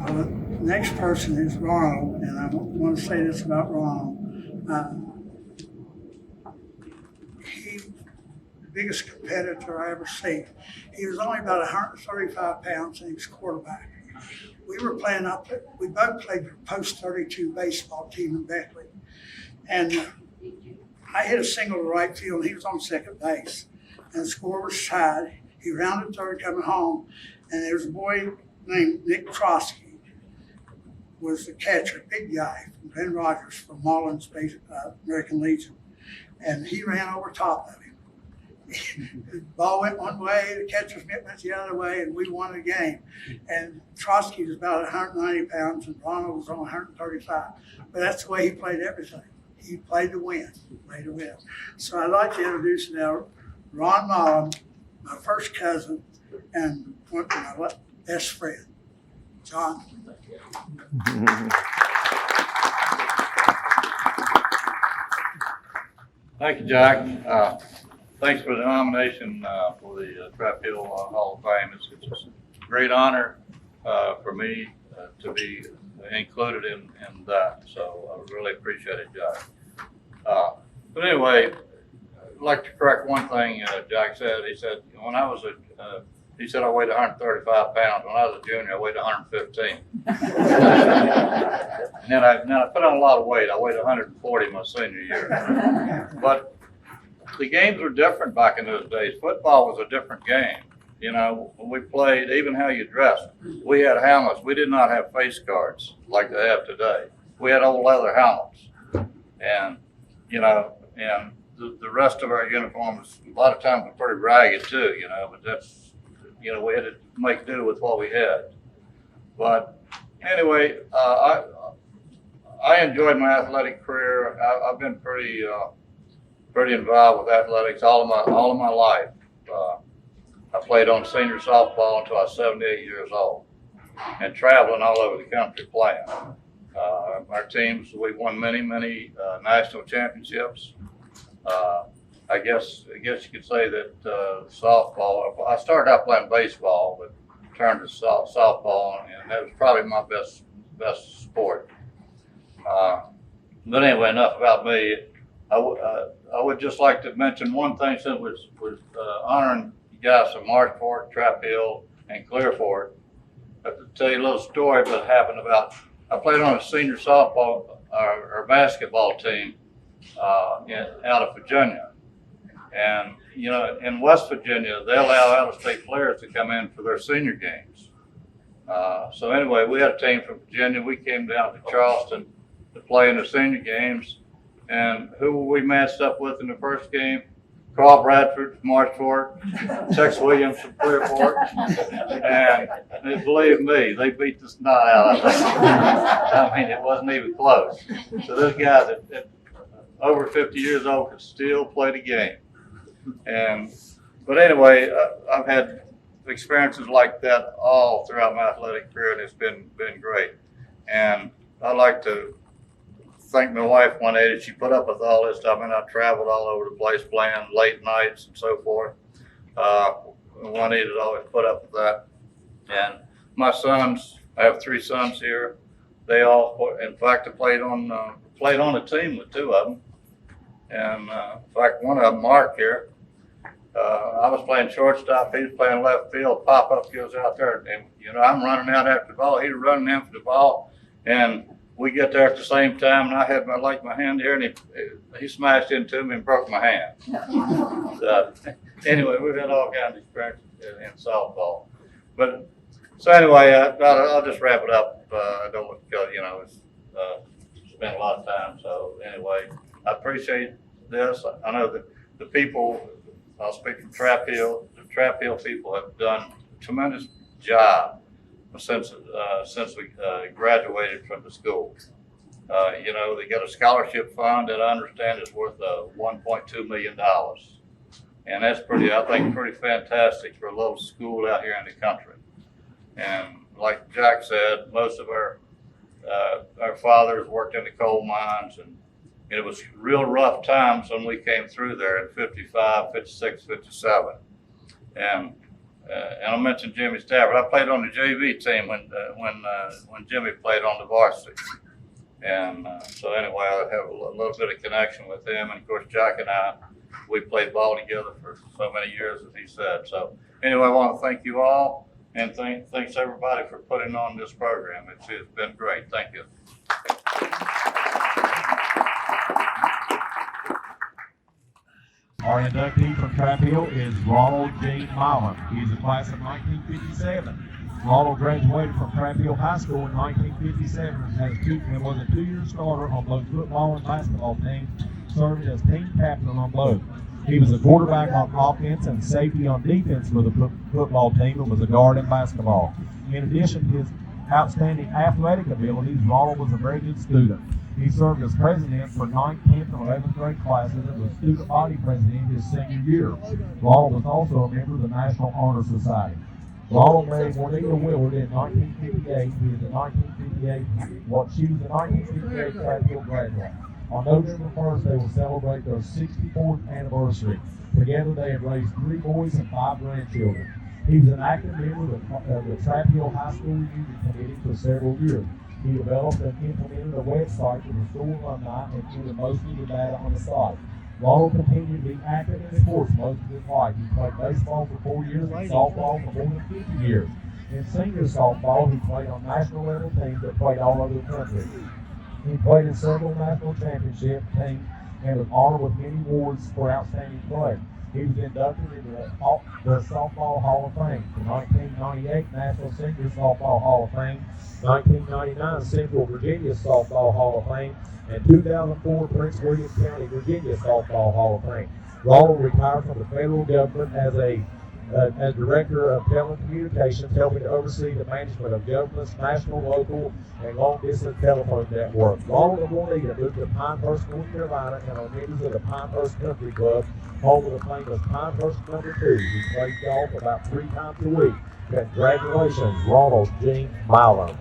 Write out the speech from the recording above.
The next person is Ronald, and I want to say this about Ronald. He, the biggest competitor I ever seen. He was only about 135 pounds, and he was quarterback. We were playing up. We both played for post 32 baseball team in Beckley, and I hit a single to right field, and he was on second base, and the score was tied. He rounded third coming home, and there was a boy named Nick Trotsky was the catcher, big guy from Ben Rogers from Marlins American Legion, and he ran over top of him. The ball went one way, the catcher's mitt went the other way, and we won the game. And Trotsky was about 190 pounds, and Ronald was on 135. But that's the way he played everything. He played to win. So I'd like to introduce now Ron Milam, my first cousin, and one of my best friend, John. Thank you, Jack. Thanks for the nomination for the Trap Hill Hall of Fame. It's a great honor for me to be included in that. So I really appreciate it, Jack. But anyway, I'd like to correct one thing Jack said. He said when I was he said I weighed 135 pounds. When I was a junior, I weighed 115. And then I put on a lot of weight. I weighed 140 my senior year. But the games were different back in those days. Football was a different game. You know, when we played, even how you dressed, we had helmets. We did not have face guards like they have today. We had old leather helmets. And, you know, and the rest of our uniforms, a lot of times were pretty ragged too, you know, but that's, you know, we had to make do with what we had. But anyway, I enjoyed my athletic career. I've been pretty involved with athletics all of my life. I played on senior softball until I was 78 years old, and traveling all over the country playing. Our teams, we won many national championships. I guess you could say that softball. I started out playing baseball, but turned to softball, and that was probably my best sport. But anyway, enough about me. I would just like to mention one thing since was honoring you guys from Marchfort, Trap Hill, and Clearfork. I have to tell you a little story that happened about. I played on a senior softball or basketball team out of Virginia. And, you know, in West Virginia, they allow out-of-state players to come in for their senior games. So anyway, we had a team from Virginia. We came down to Charleston to play in the senior games. And who we matched up with in the first game? Carl Bradford from Marchfort, Tex Williams from Clearfork. And believe me, they beat the snot out of us. I mean, it wasn't even close. So those guys at over 50 years old could still play the game. But anyway, I've had experiences like that all throughout my athletic career, and it's been great. And I'd like to thank my wife, Juanita. She put up with all this stuff. I mean, I traveled all over the place playing late nights and so forth. Juanita's always put up with that. And my sons, I have 3 sons here. They all, in fact, I played on a team with 2 of them. And in fact, one of them, Mark here, I was playing shortstop. He was playing left field. Pop-up goes out there, and you know, I'm running out after the ball. He's running after the ball, and we get there at the same time. And I had my hand here, and he smashed into me and broke my hand. So, anyway, we've had all kinds of experiences in softball. But so anyway, I'll just wrap it up. I don't want to, you know, spend a lot of time. So anyway, I appreciate this. I know that the people. I'll speak from Trap Hill. The Trap Hill people have done a tremendous job since we graduated from the school. You know, they got a scholarship fund that I understand is worth $1.2 million. And that's I think, pretty fantastic for a little school out here in the country. And like Jack said, most of our fathers worked in the coal mines, and it was real rough times when we came through there in 55, 56, 57. And And I mentioned Jimmy Stafford. I played on the JV team when Jimmy played on the varsity. And so anyway, I have a little bit of connection with him. And of course, Jack and I, we played ball together for so many years, as he said. So anyway, I want to thank you all, and thanks everybody for putting on this program. It's been great. Thank you. Our inductee from Trap Hill is Ronald J. Milam. He's a class of 1957. Ronald graduated from Trap Hill High School in 1957 and was a two-year starter on both football and basketball teams, serving as team captain on both. He was a quarterback on offense and safety on defense for the football team, and was a guard in basketball. In addition to his outstanding athletic abilities, Ronald was a very good student. He served as president for 9th, 10th, and 11th grade classes and was student body president his senior year. Ronald was also a member of the National Honor Society. Ronald married Juanita Willard in 1958. He is a 1958. She was a 1958 Trap Hill graduate. On November 1st, they will celebrate their 64th anniversary. Together, they have raised 3 boys and 5 grandchildren. He was an active member of the Trap Hill High School Reunion Committee for several years. He developed and implemented a website for the school alumni and included most of the data on the site. Ronald continued to be active in sports most of his life. He played baseball for 4 years and softball for more than 50 years. In senior softball, he played on national level teams that played all over the country. He played in several national championship teams and was honored with many awards for outstanding play. He was inducted into the Softball Hall of Fame, the 1998 National Senior Softball Hall of Fame, 1999 Central Virginia Softball Hall of Fame, and 2004 Prince William County, Virginia Softball Hall of Fame. Ronald retired from the federal government as Director of Telecommunications, helping to oversee the management of government's national, local, and long-distance telephone network. Ronald and Juanita moved to Pinehurst, North Carolina, and are members of the Pinehurst Country Club, home of the famous Pinehurst Number 2. He plays golf about 3 times a week. Congratulations, Ronald G. Milam.